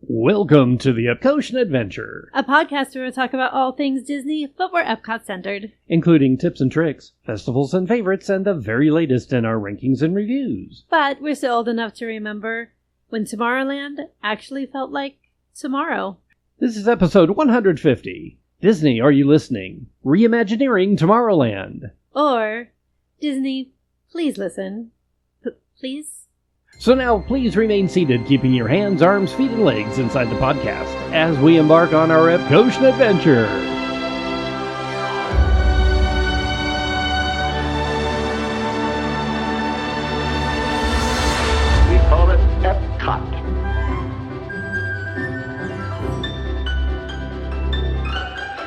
Welcome to the Epcotian Adventure, a podcast where we talk about all things Disney, but we're Epcot-centered. including tips and tricks, festivals and favorites, and the very latest in our rankings and reviews. But we're still old enough to remember when Tomorrowland actually felt like tomorrow. This is episode 150. Disney, are you listening? Re-Imagineering Tomorrowland. Or, Disney, please listen. Please? So now, please remain seated, keeping your hands, arms, feet, and legs inside the podcast as we embark on our Epcotian adventure. We call it Epcot.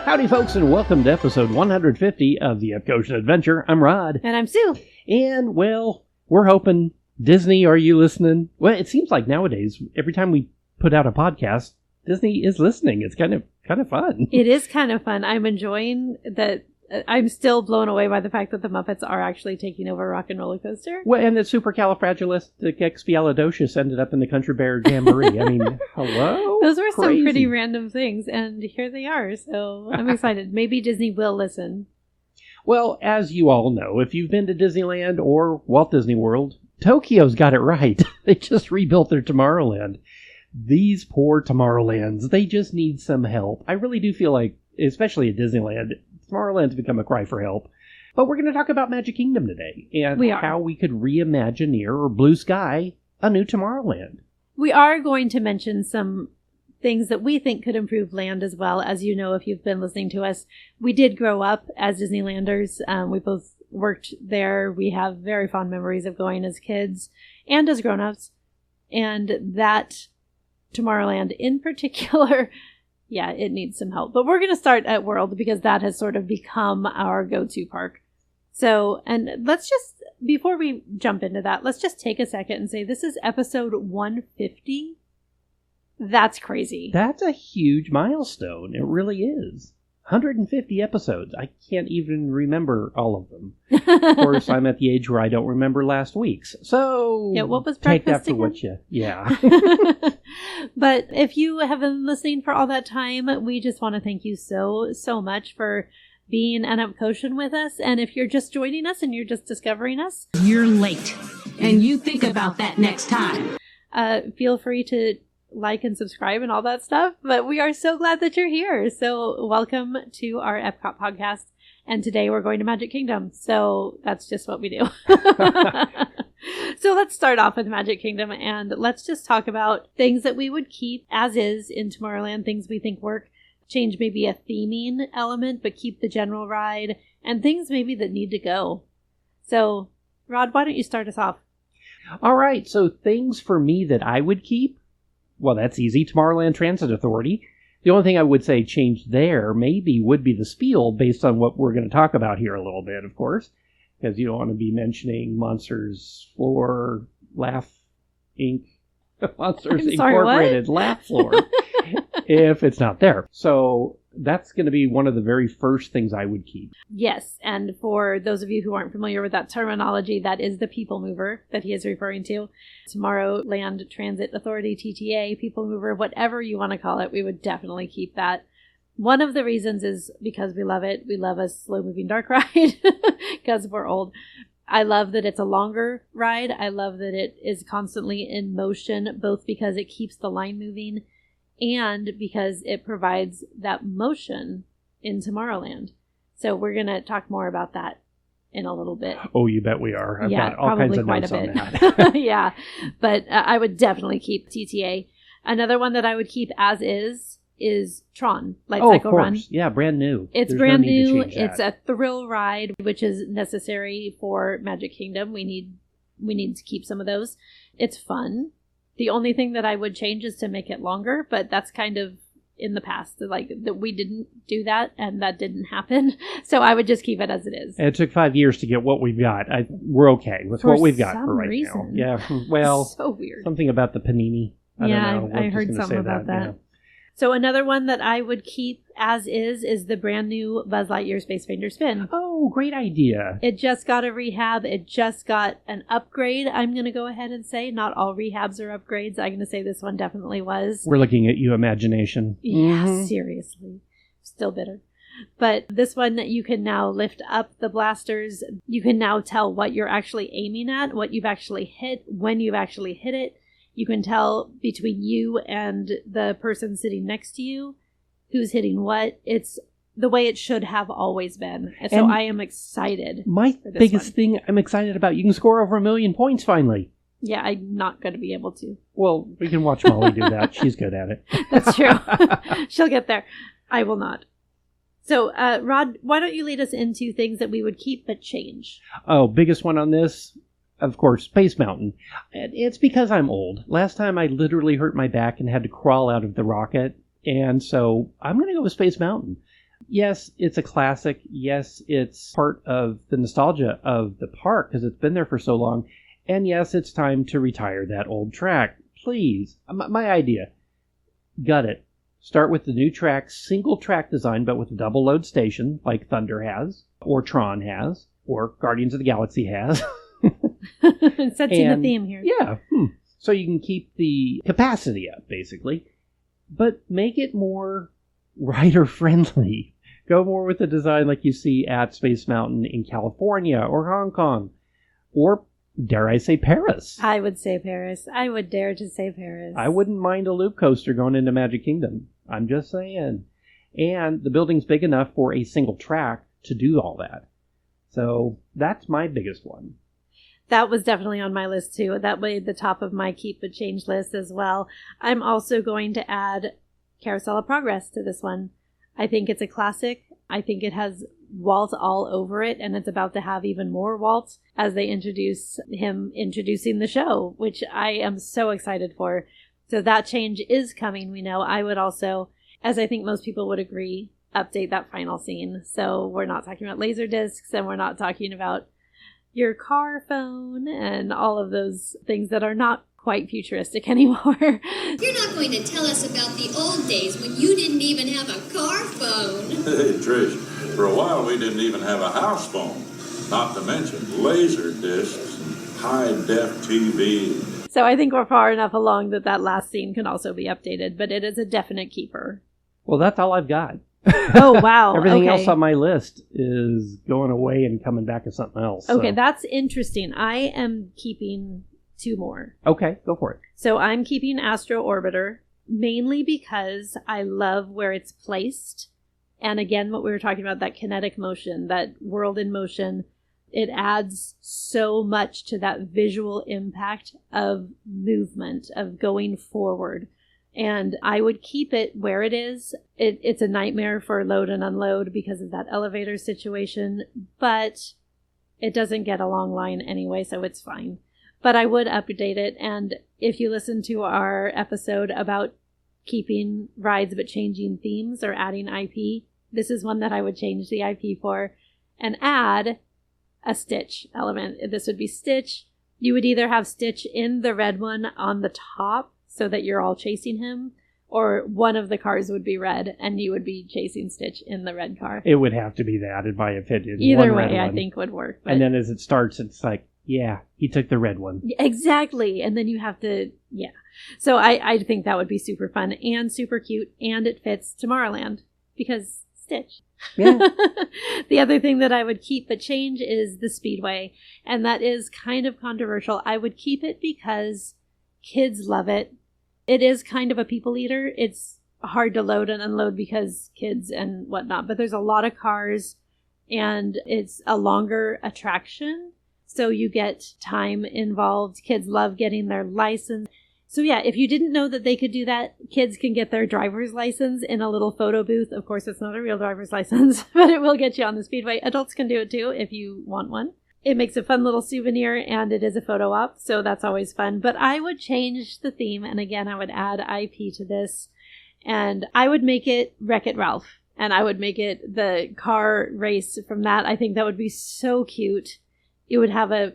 Howdy, folks, and welcome to episode 150 of the Epcotian Adventure. I'm Rod. And I'm Sue. And, well, we're hoping... Disney, are you listening? Well, it seems like nowadays, every time we put out a podcast, Disney is listening. It's kind of fun. It is kind of fun. I'm enjoying that. I'm still blown away by the fact that the Muppets are actually taking over Rock and Roller Coaster. Well, and the supercalifragilisticexpialidocious ended up in the Country Bear Jamboree. I mean, hello? Those were Crazy. some pretty random things, and here they are. So I'm excited. Maybe Disney will listen. Well, as you all know, if you've been to Disneyland or Walt Disney World, Tokyo's got it right. They just rebuilt their Tomorrowland. These poor Tomorrowlands, they just need some help. I really do feel like, especially at Disneyland, Tomorrowland's become a cry for help. But we're going to talk about Magic Kingdom today and how we could reimagineer or blue sky a new Tomorrowland. We are going to mention some things that we think could improve land as well. As you know, if you've been listening to us, we did grow up as Disneylanders. We both worked there. We have very fond memories of going as kids and as grown-ups. And that Tomorrowland in particular, yeah, it needs some help. But we're going to start at World because that has sort of become our go-to park. So, and let's just, before we jump into that, let's just take a second and say this is episode 150. That's crazy. That's a huge milestone. It really is. 150 episodes. I can't even remember all of them. Of course, I'm at the age where I don't remember last week's. So, yeah, what was take that breakfast for again? what you... Yeah. But if you have been listening for all that time, we just want to thank you so much for being an Epcotian with us. And if you're just joining us and you're just discovering us, you're late. And you think about that next time. Feel free to like and subscribe and all that stuff, but we are so glad that you're here. So welcome to our Epcot podcast. And today we're going to Magic Kingdom. So that's just what we do. So let's start off with Magic Kingdom and let's just talk about things that we would keep as is in Tomorrowland, things we think work, change maybe a theming element, but keep the general ride, and things maybe that need to go. So Rod, why don't you start us off? All right. So things for me that I would keep. Well, that's easy. Tomorrowland Transit Authority. The only thing I would say change there maybe would be the spiel based on what we're going to talk about here a little bit, of course, because you don't want to be mentioning Monsters Floor, Laugh Inc., Monsters Incorporated Laugh Floor if it's not there. So that's going to be one of the very first things I would keep. Yes, and for those of you who aren't familiar with that terminology, that is the People Mover that he is referring to. Tomorrowland Transit Authority, TTA, People Mover, whatever you want to call it, we would definitely keep that. One of the reasons is because we love it. We love a slow-moving dark ride because we're old. I love that it's a longer ride. I love that it is constantly in motion, both because it keeps the line moving and because it provides that motion in Tomorrowland. So we're going to talk more about that in a little bit. Oh, you bet we are. I've got all kinds of notes on that. Yeah, but I would definitely keep TTA. Another one that I would keep as is Tron, Light Cycle Run. Yeah, brand new. It's brand new. It's a thrill ride, which is necessary for Magic Kingdom. We need to keep some of those. It's fun. The only thing that I would change is to make it longer, but that's kind of in the past. Like that we didn't do that, and that didn't happen. So I would just keep it as it is. It took 5 years to get what we've got. We're okay with what we've got for right now. Yeah, well, so weird. Something about the panini. I don't know. I heard something about that. Yeah. So another one that I would keep as is the brand new Buzz Lightyear Space Ranger spin. Oh, great idea. It just got a rehab. It just got an upgrade, I'm going to go ahead and say. Not all rehabs are upgrades. I'm going to say this one definitely was. We're looking at you, Imagination. Yeah, seriously. Still bitter. But this one, you can now lift up the blasters. You can now tell what you're actually aiming at, what you've actually hit, when you've actually hit it. You can tell between you and the person sitting next to you who's hitting what. It's the way it should have always been. So I am excited. My biggest thing I'm excited about, you can score over 1 million points finally. Yeah, I'm not going to be able to. Well, we can watch Molly do that. She's good at it. That's true. She'll get there. I will not. So, Rod, why don't you lead us into things that we would keep but change? Oh, biggest one on this, of course, Space Mountain. It's because I'm old. Last time I literally hurt my back and had to crawl out of the rocket, and so I'm going to go with Space Mountain. Yes, it's a classic. Yes, it's part of the nostalgia of the park because it's been there for so long. And yes, it's time to retire that old track. Please. My idea. Gut it. Start with the new track, single track design, but with a double load station like Thunder has, or Tron has, or Guardians of the Galaxy has. Setting the theme here. Yeah. So you can keep the capacity up, basically, but make it more rider-friendly. Go more with the design like you see at Space Mountain in California or Hong Kong, or dare I say Paris. I would say Paris. I would dare to say Paris. I wouldn't mind a loop coaster going into Magic Kingdom. I'm just saying. And the building's big enough for a single track to do all that. So that's my biggest one. That was definitely on my list too. That made the top of my keep but change list as well. I'm also going to add Carousel of Progress to this one. I think it's a classic. I think it has Walt all over it, and it's about to have even more Walt as they introducing the show, which I am so excited for. So that change is coming, we know. I would also, as I think most people would agree, update that final scene. So we're not talking about laser discs, and we're not talking about your car phone and all of those things that are not quite futuristic anymore. You're not going to tell us about the old days when you didn't even have a car phone. Hey, Trish, for a while we didn't even have a house phone, not to mention laser discs and high-def TV. So I think we're far enough along that last scene can also be updated, but it is a definite keeper. Well, that's all I've got. Oh, wow. Everything okay. else on my list is going away and coming back as something else. Okay, so. that's interesting. I am keeping 2 more. Okay, go for it. So I'm keeping Astro Orbiter, mainly because I love where it's placed. And again, what we were talking about, that kinetic motion, that world in motion, it adds so much to that visual impact of movement, of going forward. And I would keep it where it is. It's a nightmare for load and unload because of that elevator situation, but it doesn't get a long line anyway, so it's fine. But I would update it, and if you listen to our episode about keeping rides but changing themes or adding IP, this is one that I would change the IP for and add a Stitch element. This would be Stitch. You would either have Stitch in the red one on the top so that you're all chasing him, or one of the cars would be red and you would be chasing Stitch in the red car. It would have to be that in my opinion. Either way, I think would work. But... And then as it starts, it's like, yeah, he took the red one. Exactly. And then you have to, yeah. So I think that would be super fun and super cute, and it fits Tomorrowland because Stitch. Yeah. The other thing that I would keep but change is the Speedway. And that is kind of controversial. I would keep it because kids love it. It is kind of a people eater. It's hard to load and unload because kids and whatnot. But there's a lot of cars, and it's a longer attraction. So you get time involved. Kids love getting their license. So yeah, if you didn't know that they could do that, kids can get their driver's license in a little photo booth. Of course, it's not a real driver's license, but it will get you on the Speedway. Adults can do it too if you want one. It makes a fun little souvenir, and it is a photo op, so that's always fun. But I would change the theme, and again, I would add IP to this, and I would make it Wreck-It Ralph, and I would make it the car race from that. I think that would be so cute. You would have a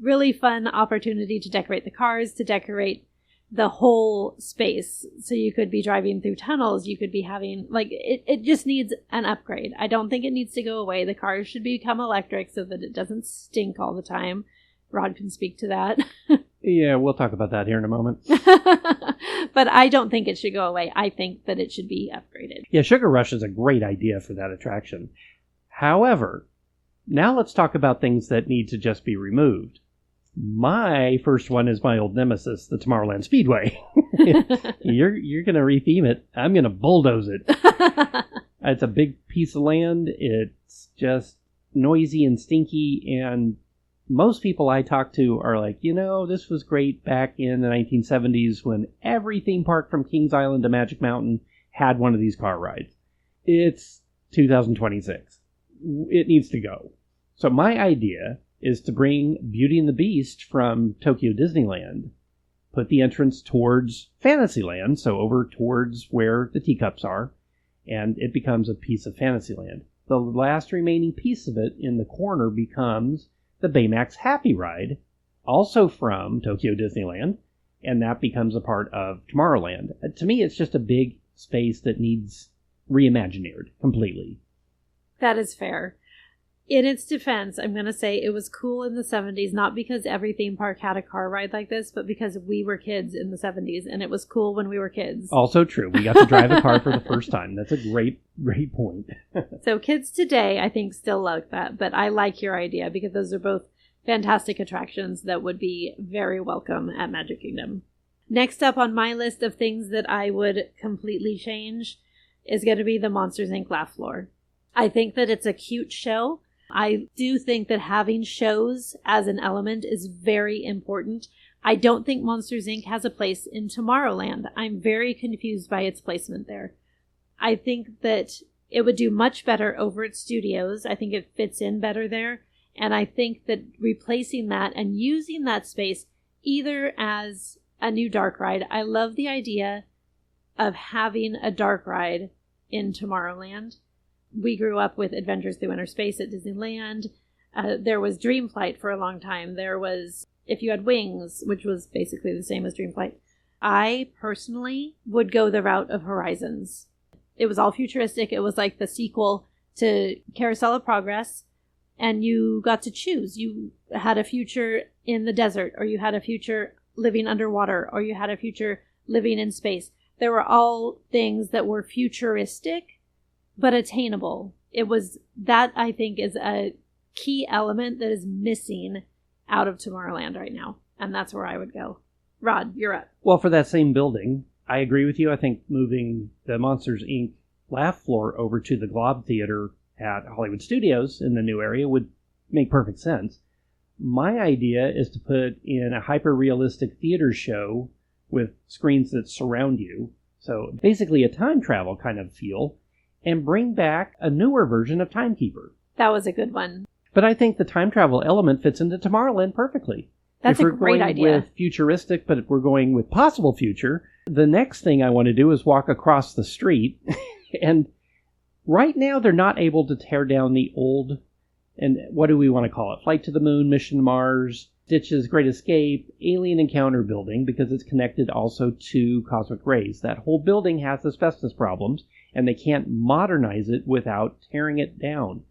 really fun opportunity to decorate the cars, to decorate the whole space. So you could be driving through tunnels. You could be having, like, it just needs an upgrade. I don't think it needs to go away. The cars should become electric so that it doesn't stink all the time. Rod can speak to that. Yeah, we'll talk about that here in a moment. But I don't think it should go away. I think that it should be upgraded. Yeah, Sugar Rush is a great idea for that attraction. However, now let's talk about things that need to just be removed. My first one is my old nemesis, the Tomorrowland Speedway. You're going to retheme it. I'm going to bulldoze it. It's a big piece of land. It's just noisy and stinky, and most people I talk to are like, this was great back in the 1970s when every theme park from Kings Island to Magic Mountain had one of these car rides. It's 2026. It needs to go. So my idea is to bring Beauty and the Beast from Tokyo Disneyland, put the entrance towards Fantasyland, so over towards where the teacups are, and it becomes a piece of Fantasyland. The last remaining piece of it in the corner becomes the Baymax Happy Ride, also from Tokyo Disneyland, and that becomes a part of Tomorrowland. To me, it's just a big space that needs reimagineered completely. That is fair. In its defense, I'm going to say it was cool in the 70s, not because every theme park had a car ride like this, but because we were kids in the 70s, and it was cool when we were kids. Also true. We got to drive a car for the first time. That's a great point. So kids today, I think, still like that, but I like your idea because those are both fantastic attractions that would be very welcome at Magic Kingdom. Next up on my list of things that I would completely change is going to be the Monsters, Inc. laugh floor. I think that it's a cute show. I do think that having shows as an element is very important. I don't think Monsters, Inc. has a place in Tomorrowland. I'm very confused by its placement there. I think that it would do much better over at Studios. I think it fits in better there. And I think that replacing that and using that space either as a new dark ride. I love the idea of having a dark ride in Tomorrowland. We grew up with Adventures Through Inner Space at Disneyland. There was Dreamflight for a long time. There was If You Had Wings, which was basically the same as Dreamflight. I personally would go the route of Horizons. It was all futuristic. It was like the sequel to Carousel of Progress. And you got to choose. You had a future in the desert, or you had a future living underwater, or you had a future living in space. There were all things that were futuristic, but attainable. It was that, I think, is a key element that is missing out of Tomorrowland right now. And that's where I would go. Rod, you're up. Well, for that same building, I agree with you. I think moving the Monsters, Inc. laugh floor over to the Glob Theater at Hollywood Studios in the new area would make perfect sense. My idea is to put in a hyper-realistic theater show with screens that surround you. So basically a time travel kind of feel, and bring back a newer version of Timekeeper. That was a good one. But I think the time travel element fits into Tomorrowland perfectly. That's a great idea. If we're going with futuristic, but if we're going with possible future, the next thing I want to do is walk across the street. And right now they're not able to tear down the old, and what do we want to call it? Flight to the Moon, Mission to Mars, Stitch's Great Escape, Alien Encounter building, because it's connected also to Cosmic Rays. That whole building has asbestos problems, and they can't modernize it without tearing it down.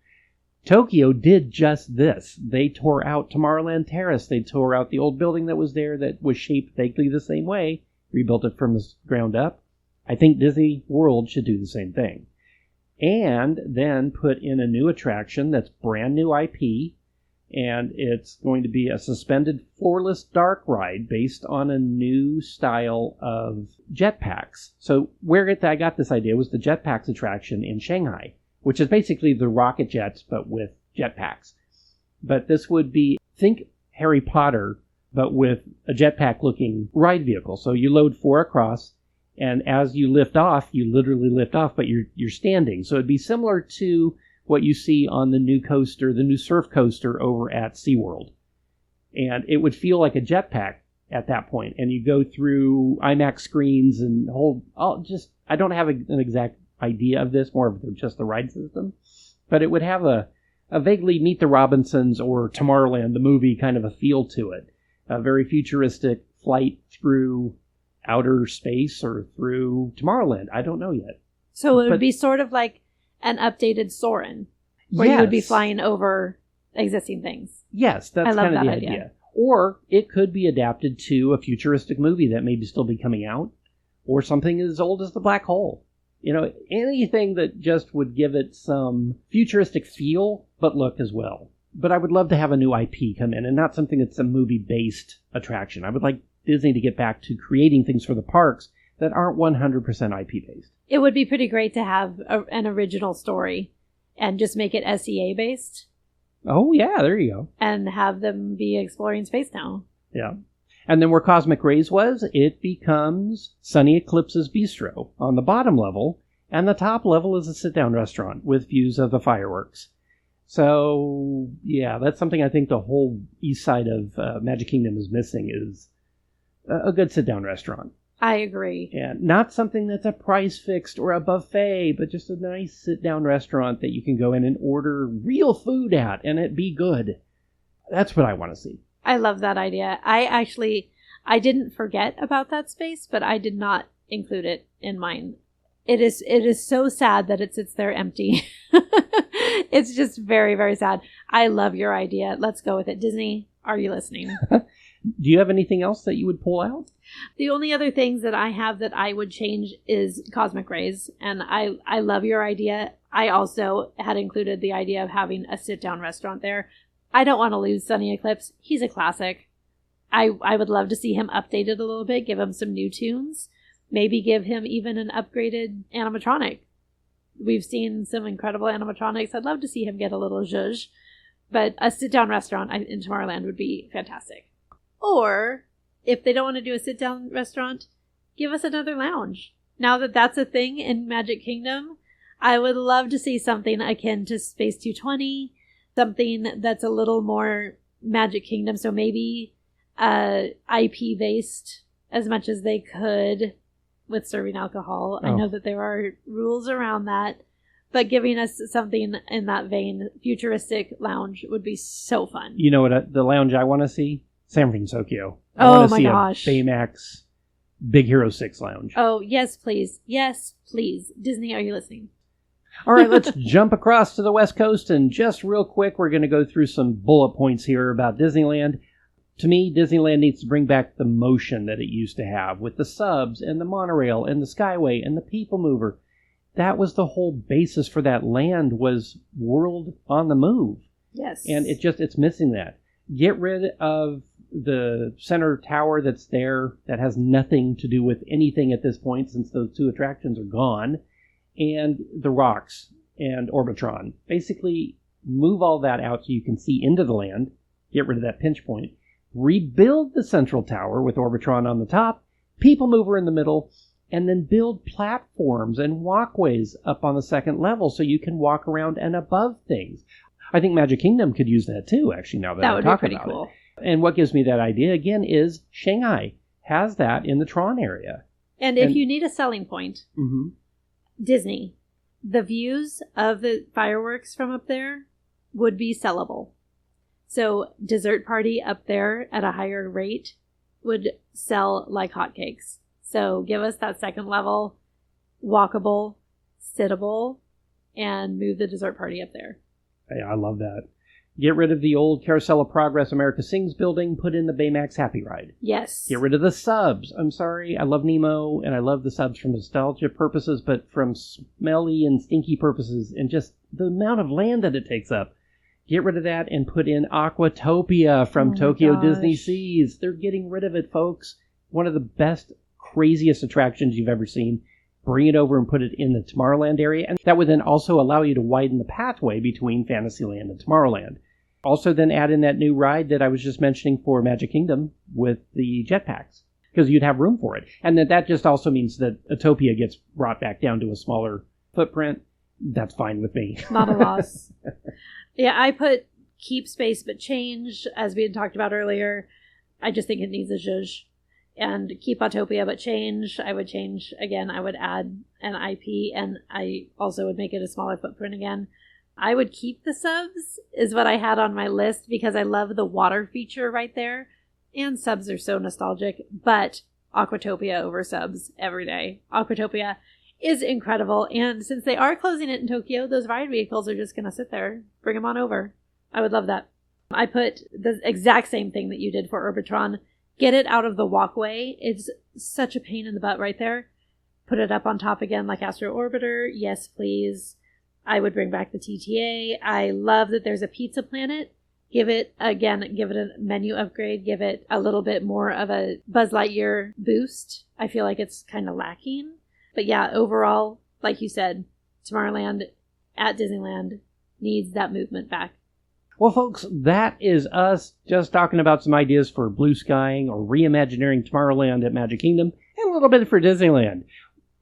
Tokyo did just this. They tore out Tomorrowland Terrace. They tore out the old building that was there that was shaped vaguely the same way, rebuilt it from the ground up. I think Disney World should do the same thing. And then put in a new attraction that's brand new IP, and it's going to be a suspended floorless dark ride based on a new style of jetpacks. So where I got this idea was the jetpacks attraction in Shanghai, which is basically the rocket jets, but with jetpacks. But this would be, think Harry Potter, but with a jetpack-looking ride vehicle. So you load 4 across, and as you lift off, you literally lift off, but you're standing. So it'd be similar to what you see on the new coaster, the new surf coaster over at SeaWorld. And it would feel like a jetpack at that point. And you go through IMAX screens and I don't have an exact idea of this, more of just the ride system. But it would have a vaguely Meet the Robinsons or Tomorrowland, the movie, kind of a feel to it. A very futuristic flight through outer space or through Tomorrowland. I don't know yet. So it would But- be sort of like an updated Soarin', where you would be flying over existing things. Yes, I that's love kind of that the idea. idea. Or it could be adapted to a futuristic movie that maybe still be coming out, or something as old as the Black Hole. You know, anything that just would give it some futuristic feel, but look as well. But I would love to have a new IP come in, and not something that's a movie-based attraction. I would like Disney to get back to creating things for the parks that aren't 100% IP-based. It would be pretty great to have an original story and just make it SEA-based Oh, yeah, there you go. and have them be exploring space now. Yeah. And then where Cosmic Rays was, it becomes Sunny Eclipse's Bistro on the bottom level, and the top level is a sit-down restaurant with views of the fireworks. So, yeah, that's something I think the whole east side of Magic Kingdom is missing, is a good sit-down restaurant. I agree. And not something that's a price fixed or a buffet, but just a nice sit-down restaurant that you can go in and order real food at, and it be good. That's what I want to see. I love that idea. I didn't forget about that space, but I did not include it in mine. It is so sad that it sits there empty. It's just very, very sad. I love your idea. Let's go with it. Disney, are you listening? Do you have anything else that you would pull out? The only other things that I have that I would change is Cosmic Rays. And I love your idea. I also had included the idea of having a sit-down restaurant there. I don't want to lose Sunny Eclipse. He's a classic. I would love to see him updated a little bit, give him some new tunes, maybe give him even an upgraded animatronic. We've seen some incredible animatronics. I'd love to see him get a little zhuzh, but a sit-down restaurant in Tomorrowland would be fantastic. Or, if they don't want to do a sit-down restaurant, give us another lounge. Now that that's a thing in Magic Kingdom, I would love to see something akin to Space 220, something that's a little more Magic Kingdom, so maybe IP based as much as they could with serving alcohol. I know that there are rules around that, but giving us something in that vein, futuristic lounge, would be so fun. You know what? The lounge I want to see? San Francisco. I Oh want to my see gosh. a Baymax Big Hero 6 lounge. Oh, yes, please. Yes, please. Disney, are you listening? All right, let's jump across to the West Coast, and just real quick, we're going to go through some bullet points here about Disneyland. To me, Disneyland needs to bring back the motion that it used to have with the subs and the monorail and the Skyway and the People Mover. That was the whole basis for that land, was World on the Move. Yes. And it's missing that. Get rid of the center tower that's there that has nothing to do with anything at this point, since those two attractions are gone, and the rocks and Orbitron. Basically, move all that out so you can see into the land, get rid of that pinch point, rebuild the central tower with Orbitron on the top, People Mover in the middle, and then build platforms and walkways up on the second level so you can walk around and above things. I think Magic Kingdom could use that too, actually, now that that I would talk be pretty about cool. it. And what gives me that idea, again, is Shanghai has that in the Tron area. And if you need a selling point, Mm-hmm. Disney, the views of the fireworks from up there would be sellable. So dessert party up there at a higher rate would sell like hotcakes. So give us that second level, walkable, sittable, and move the dessert party up there. I love that. Get rid of the old Carousel of Progress America Sings building, put in the Baymax Happy Ride. Yes. Get rid of the subs. I'm sorry, I love Nemo, and I love the subs from nostalgia purposes, but from smelly and stinky purposes, and just the amount of land that it takes up. Get rid of that and put in Aquatopia from Tokyo gosh. Disney Seas. They're getting rid of it, folks. One of the best, craziest attractions you've ever seen. Bring it over and put it in the Tomorrowland area, and that would then also allow you to widen the pathway between Fantasyland and Tomorrowland. Also then add in that new ride that I was just mentioning for Magic Kingdom with the jetpacks, because you'd have room for it. And that just also means that Utopia gets brought back down to a smaller footprint. That's fine with me. Not a loss. Yeah, I put keep space but change, as we had talked about earlier. I just think it needs a zhuzh. And keep Autopia but change. I would change again. I would add an IP, and I also would make it a smaller footprint again. I would keep the subs, is what I had on my list, because I love the water feature right there. And subs are so nostalgic. But Aquatopia over subs every day. Aquatopia is incredible. And since they are closing it in Tokyo, those ride vehicles are just going to sit there. Bring them on over. I would love that. I put the exact same thing that you did for Orbitron. Get it out of the walkway. It's such a pain in the butt right there. Put it up on top again like Astro Orbiter. Yes, please. I would bring back the TTA. I love that there's a Pizza Planet. Give it a menu upgrade. Give it a little bit more of a Buzz Lightyear boost. I feel like it's kind of lacking. But yeah, overall, like you said, Tomorrowland at Disneyland needs that movement back. Well, folks, that is us just talking about some ideas for blue skying or reimagineering Tomorrowland at Magic Kingdom and a little bit for Disneyland.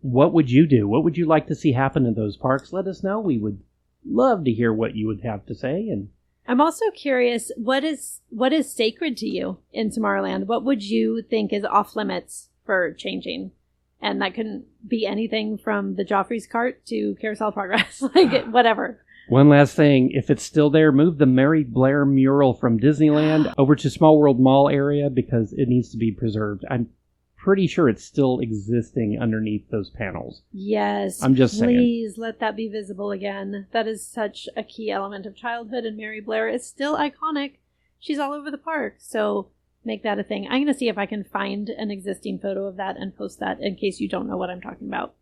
What would you do? What would you like to see happen in those parks? Let us know. We would love to hear what you would have to say. And I'm also curious, what is sacred to you in Tomorrowland? What would you think is off limits for changing? And that can be anything from the Joffrey's cart to Carousel Progress, like whatever. One last thing, if it's still there, move the Mary Blair mural from Disneyland over to Small World Mall area because it needs to be preserved. I'm pretty sure it's still existing underneath those panels. Yes, I'm just saying. Please let that be visible again. That is such a key element of childhood, and Mary Blair is still iconic. She's all over the park, so make that a thing. I'm going to see if I can find an existing photo of that and post that in case you don't know what I'm talking about.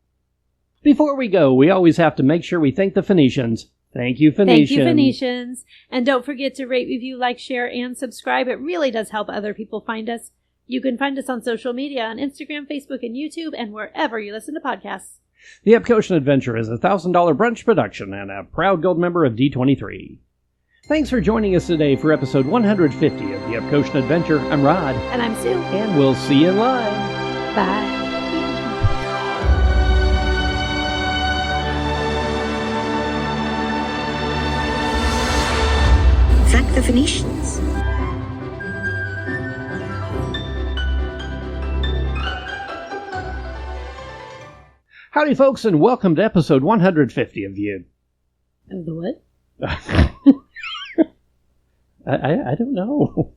Before we go, we always have to make sure we thank the Phoenicians. Thank you, Phoenicians. Thank you, Phoenicians. And don't forget to rate, review, like, share, and subscribe. It really does help other people find us. You can find us on social media on Instagram, Facebook, and YouTube, and wherever you listen to podcasts. The Epcotian Adventure is a $1,000 brunch production and a proud gold member of D23. Thanks for joining us today for episode 150 of the Epcotian Adventure. I'm Rod. And I'm Sue. And we'll see you live. Bye. Thank the Phoenicians. Howdy, folks, and welcome to episode 150 of the... Of the what? I don't know.